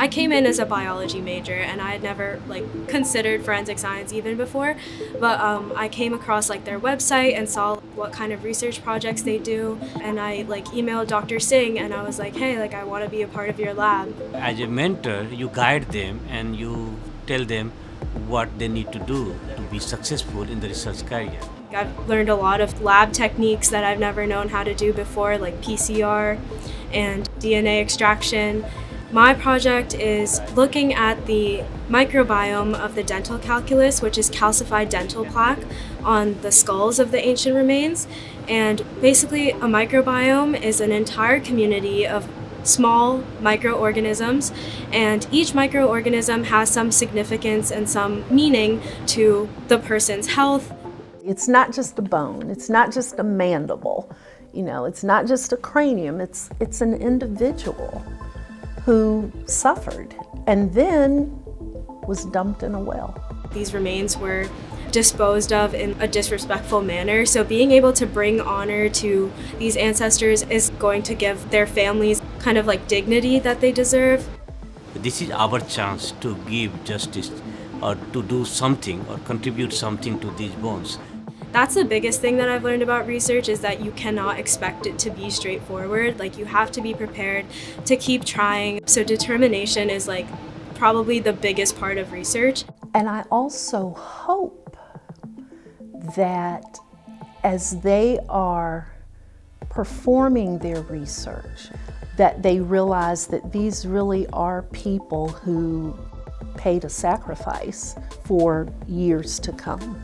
I came in as a biology major and I had never considered forensic science even before, but I came across their website and saw what kind of research projects they do, and I emailed Dr. Singh and I was like, hey, I want to be a part of your lab. As a mentor, you guide them and you tell them what they need to do to be successful in the research career. I've learned a lot of lab techniques that I've never known how to do before, like PCR and DNA extraction. My project is looking at the microbiome of the dental calculus, which is calcified dental plaque on the skulls of the ancient remains. And basically, a microbiome is an entire community of small microorganisms, and each microorganism has some significance and some meaning to the person's health. It's not just a bone, it's not just a mandible, it's not just a cranium, it's an individual who suffered and then was dumped in a well. These remains were disposed of in a disrespectful manner, so being able to bring honor to these ancestors is going to give their families kind of dignity that they deserve. This is our chance to give justice or to do something or contribute something to these bones. That's the biggest thing that I've learned about research, is that you cannot expect it to be straightforward. You have to be prepared to keep trying. So determination is probably the biggest part of research. And I also hope that as they are performing their research, that they realize that these really are people who paid a sacrifice for years to come.